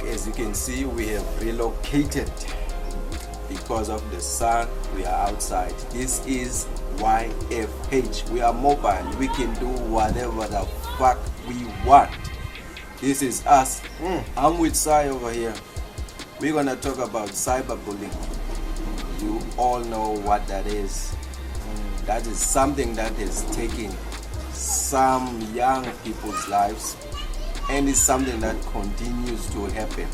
As you can see, we have relocated because of the sun. We are outside. This is YFH. We are mobile. We can do whatever the fuck we want. This is us. I'm with Sai over here. We're gonna talk about cyberbullying. You all know what that is. That is something that is taking some young people's lives, and it's something that continues to happen.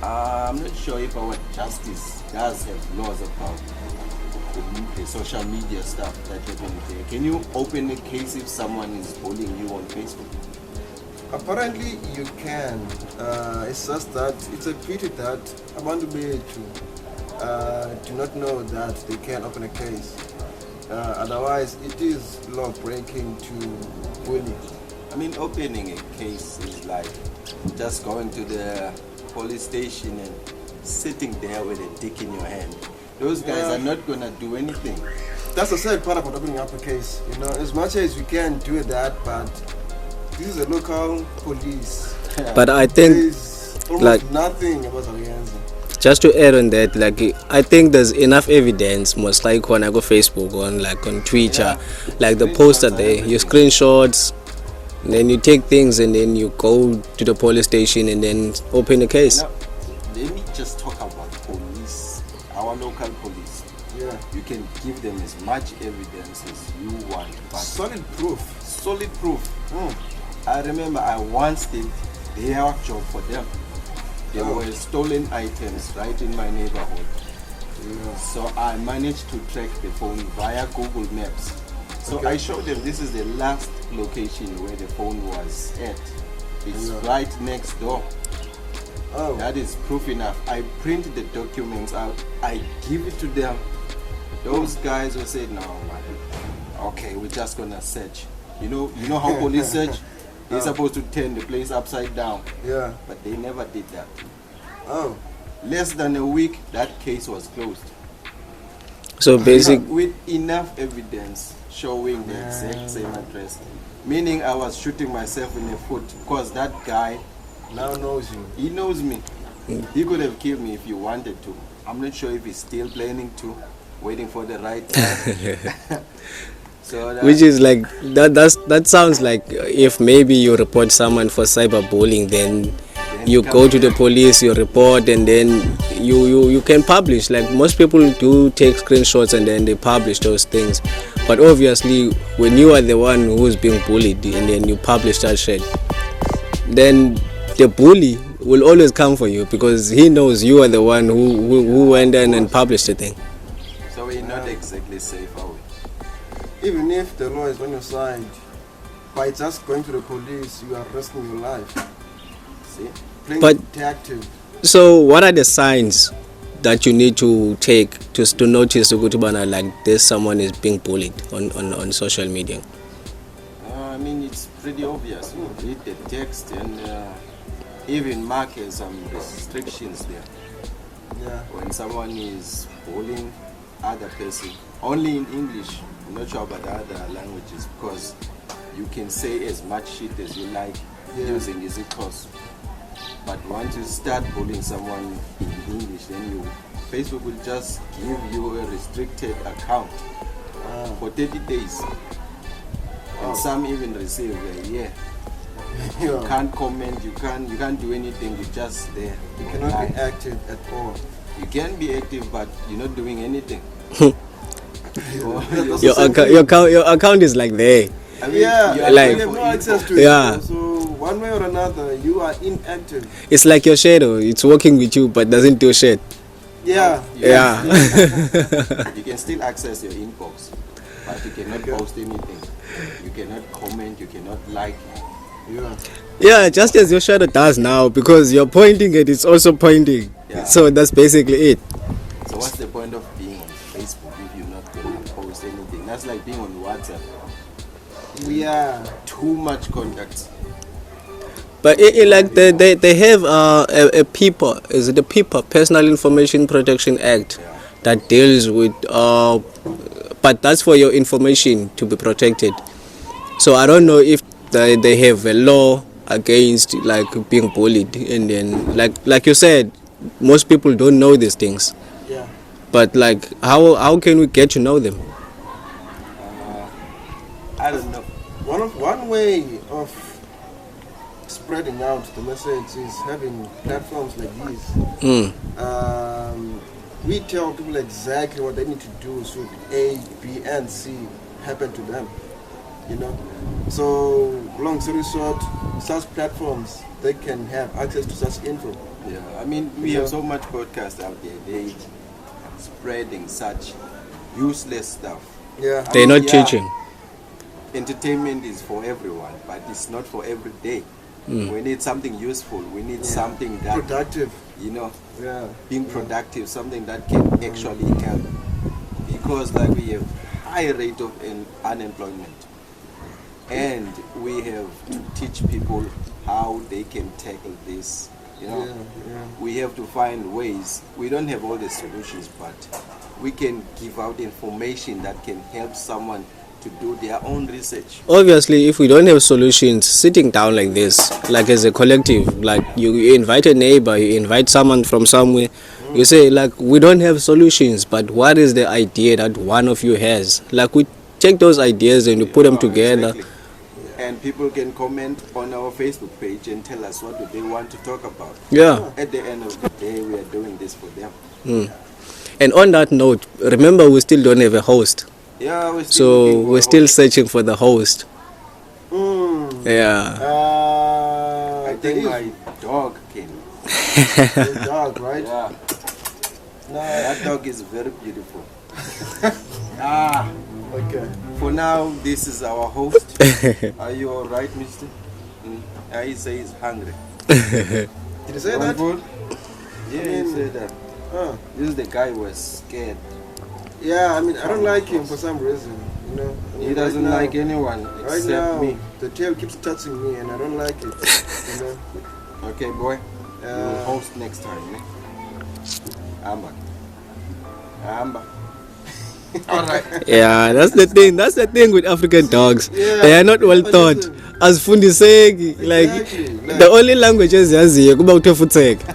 I'm not sure if our justice does have laws about the social media stuff that happens there. Can you open a case if someone is bullying you on Facebook? Apparently you can. It's just that it's a pity that Abantu Betu do not know that they can open a case. Otherwise, it is law breaking to bully. I mean, opening a case is like just going to the police station and sitting there with a dick in your hand. Those guys are not gonna do anything. That's the sad part about opening up a case. You know, as much as we can do that, but this is a local police. But I think, there's almost like, nothing about Alianza. just to add on that, like, I think there's enough evidence, most like when I go Facebook, on Twitter, like the poster there, your screenshots, and then you take things and then you go to the police station and then open a case. Now, let me just talk about police, our local police. Yeah. You can give them as much evidence as you want, but Solid proof. solid proof. I remember I once did their job for them. There were stolen items right in my neighborhood. So I managed to track the phone via Google Maps. So I showed them this is the last location where the phone was at. It's right next door. Oh. That is proof enough. I print the documents out. I give it to them. Those guys will say, no, man. Okay, we're just gonna search. You know how police search? They're supposed to turn the place upside down. Yeah. But they never did that. Oh. Less than a week, that case was closed. So basic, With enough evidence showing the exact same address. Meaning I was shooting myself in the foot because that guy, Now knows you. he knows me. He could have killed me if he wanted to. I'm not sure if he's still planning to, waiting for the right time. So that, which is like that sounds like if maybe you report someone for cyberbullying, then you go to the police, you report, and then you can publish. Like most people do take screenshots and then they publish those things. But obviously when you are the one who's being bullied and then you publish that shit, then the bully will always come for you because he knows you are the one who went in and published the thing. so we're not exactly safe, are we? Even if the law is on your side, by just going to the police, you are risking your life. See? Playing But- detective. So what are the signs that you need to take to notice like this someone is being bullied on social media? I mean, it's pretty obvious. You read the text and even mark some restrictions there. Yeah. When someone is bullying other person, only in English, I'm not sure about the other languages, because you can say as much shit as you like using easy course. But once you start bullying someone in English, then Facebook will just give you a restricted account for 30 days. And some even receive a year. You Yeah. can't comment, you can't do anything, you're just there. You cannot be active at all. You can be active, but you're not doing anything. Your account is like there. I mean, Yeah, you are like- you there have for no info. access to it. Yeah. So one way or another, you are inactive. It's like your shadow. It's working with you but doesn't do shit. Yeah. Yeah. You can still access your inbox, but you cannot post anything. You cannot comment, you cannot like. Yeah. Yeah, just as your shadow does now, because you're pointing it, it's also pointing. Yeah. So that's basically it. So what's the point of being on Facebook if you're not going to post anything? That's like being on WhatsApp. Yeah. Too much contact. But like they have a PIPA, is it the PIPA, Personal Information Protection Act, that deals with, but that's for your information to be protected. So I don't know if they have a law against like being bullied, and then like you said, most people don't know these things. Yeah. But like, how can we get to know them? I don't know. One way of spreading out the message is having platforms like these. We tell people exactly what they need to do should A, B, and C happen to them. You know, so long story short, such platforms, they can have access to such info. Yeah, I mean, we have so much podcasts out there. They spreading such useless stuff. Yeah. They're not teaching. Entertainment is for everyone, but it's not for every day. We need something useful. We need something that, Productive. you know, Yeah. being productive, something that can actually help. Because like we have high rate of unemployment, and we have to teach people how they can tackle this. You know, Yeah. we have to find ways. We don't have all the solutions, but we can give out information that can help someone to do their own research. Obviously, if we don't have solutions, sitting down like this, like as a collective, like you invite a neighbor, you invite someone from somewhere, you say like, we don't have solutions, but what is the idea that one of you has? Like we take those ideas and we put them together. Exactly. And people can comment on our Facebook page and tell us what do they want to talk about. Yeah. At the end of the day, we are doing this for them. And on that note, remember we still don't have a host. Yeah, we're still So looking for we're a still host. searching for the host. Yeah. I think my dog can. The dog, right? Yeah, No. that dog is very beautiful. Okay. For now, this is our host. Are you all right, mister? He says he's hungry. Did you say that? Good? Yeah, he said that. Huh. This is the guy who was scared. Yeah, I mean, I don't like him for some reason. You know. I mean, He doesn't right now- like anyone Right except now, me. the tail keeps touching me, and I don't like it. You know. Okay, boy. You will Uh, host next time, eh? Amba. Amba. All right. Yeah, that's the thing. That's the thing with African dogs. Yeah, They are not well but taught. listen. As fundiseki, like Exactly, like- the only language eziyaziyo kuba utefutseka.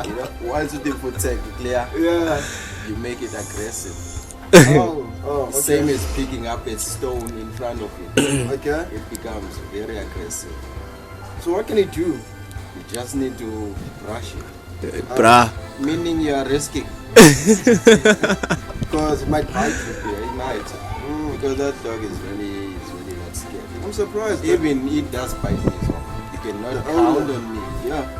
You know, once you do for tech, clear, Yeah. you make it aggressive. Oh, okay. Same as picking up a stone in front of you. Okay. It becomes very aggressive. So what can he do? You just need to brush it. Bruh. Meaning you are risking. Because it might bite you. Yeah, it might. Because that dog is really not scared. I'm surprised. Even it does bite me, so you cannot The count owner. on me. Yeah.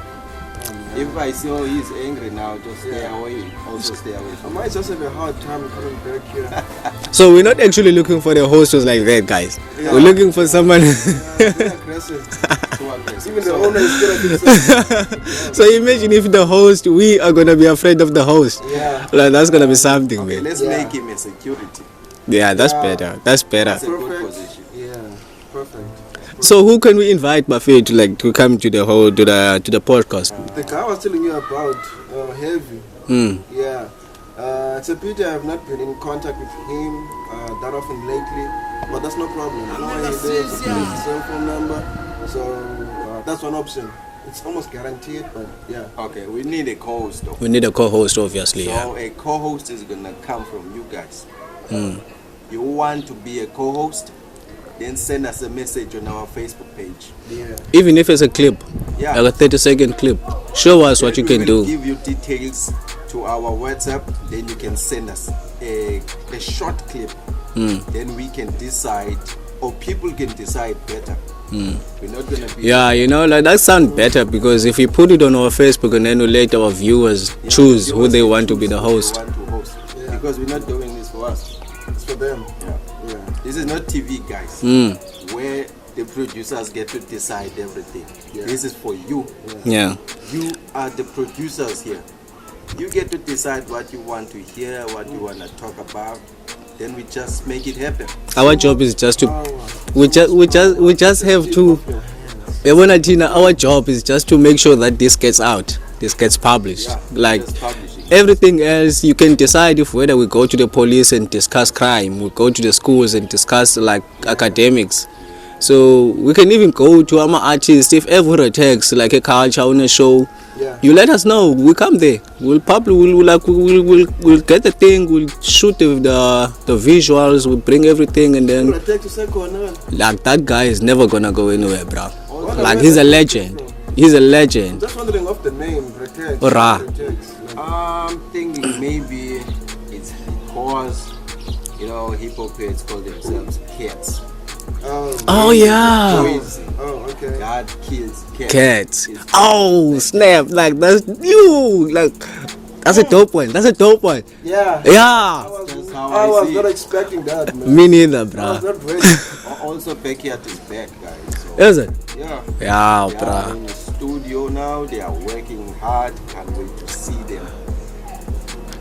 If I see oh he's angry now, just stay Yeah. away. Also stay away I from me. might just have a hard time coming back here. So we're not actually looking for the host who's like that, guys. Yeah. We're looking for someone. Very aggressive. So aggressive. Even the So- owner is scared of himself. So imagine if the host, we are gonna be afraid of the host. Yeah. Like that's gonna be something, Okay, man. let's Yeah. make him a security. Yeah, that's Yeah. better. That's better. That's a good Perfect. position. Yeah. Perfect. So who can we invite, Buffet, to like to come to the whole to the podcast? The guy I was telling you about, Heavy. Yeah. It's a pity I have not been in contact with him that often lately, but that's no problem. I know where he lives, I have his cell phone number, so that's one option. It's almost guaranteed, but yeah. Okay, we need a co-host though. We need a co-host, obviously. Yeah. So a co-host is gonna come from you guys. You want to be a co-host? Then send us a message on our Facebook page. Yeah. Even if it's a clip, Yeah. like a 30-second clip, show us what you We can will do. give you details to our WhatsApp. Then you can send us a short clip. Then we can decide, or people can decide better. We're not gonna be. Yeah, you know, like that sounds better because if we put it on our Facebook and then we let our viewers Yeah, choose who viewers they can want to choose be the who they host. want to host. Yeah. Because we're not doing this for us. It's for them. Yeah. Yeah. This is not TV, guys, where the producers get to decide everything. Yeah. This is for you. Yeah. You are the producers here. You get to decide what you want to hear, what you want to talk about. Then we just make it happen. Our job is just to Power. we just have to. Yabona Tina, our job is just to make sure that this gets out, this gets published. Yeah, Like just publishing. everything else, you can decide if whether we go to the police and discuss crime, we go to the schools and discuss like academics. So we can even go to our artists if ever attacks like a culture on a show. Yeah. You let us know. We come there. We'll probably we'll get the thing. We'll shoot the visuals. We'll bring everything, and then Protect yourself, like that guy is never gonna go anywhere, bro. Well, Like where he's a does that legend. come from? He's a legend. Just wondering of the name, Protect. Ora. Protect. I'm thinking maybe it's because, you know, hip hop heads call themselves cats. Oh yeah. Crazy. Oh, okay. God kills cats. Cats. It's- Oh snap! Like that's you. Like that's a dope one. That's a dope one. Yeah. Yeah. That's how I I was see not it. expecting that, man. Me neither, I was bro. not ready. Also, Backyard is back, guys. So, Is it? yeah. Yeah, They are bro. in the studio now. They are working hard. Can't wait to see them.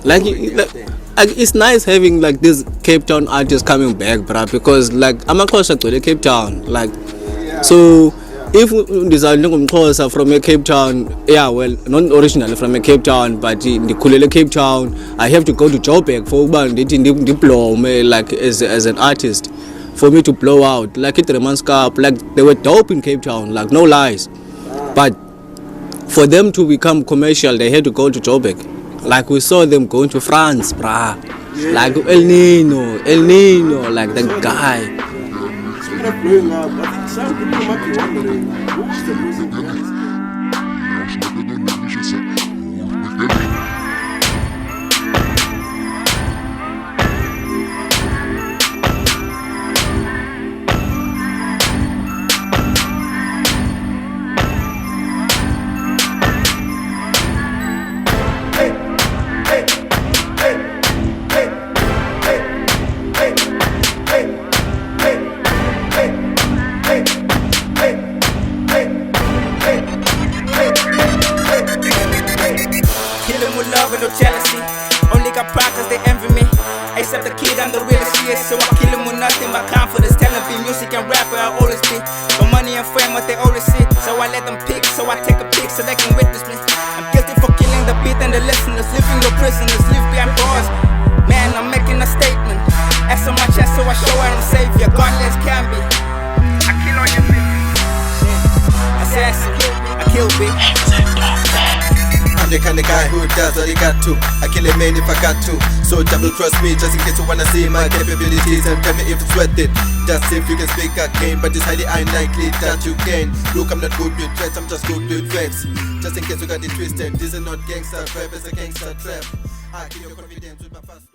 Like, doing their like, thing. like it's nice having like these Cape Town artists coming back, bruh, because like amaXhosa to Cape Town, like Yeah. so if ndizalwe ngumXhosa from a Cape Town, yeah, well, not originally from a Cape Town, but ndikhulele Cape Town, I have to go to Joburg for uba ndithi ndiblome like as an artist, for me to blow out like it Reman's Cup, like they were dope in Cape Town, like no lies, but for them to become commercial they had to go to Joburg. Like we saw them going to France, bruh. Like El Nino, like the guy. Speaking of blowing up, I think some people might be wondering who's the losing guys. Kill 'em with love and no jealousy. Only got pride 'cause they envy me. Except the kid, I'm the realest shit. So I kill 'em with nothing but confidence. Telling me music and rap where I always be. For money and fame, what they always see. So I let them pick, so I take a pic so they can witness me. I'm guilty for killing the beat and the listeners. Living no prisoners, live behind bars. Man, I'm making a statement. Ass on my chest, so I show I'm savior. Godless can be. I kill all your bitches. Assassin, I kill big. I'm the kind of guy who does what he got to. I kill a man if I got to. So double cross me just in case you wanna see my capabilities and tell me if it's worth it. Just if you can speak again, but it's highly unlikely that you can. Look, I'm not good with threats, I'm just good with facts. Just in case you got it twisted, this is not gangster rap, it's a gangster trap. I kill your confidence with my fast.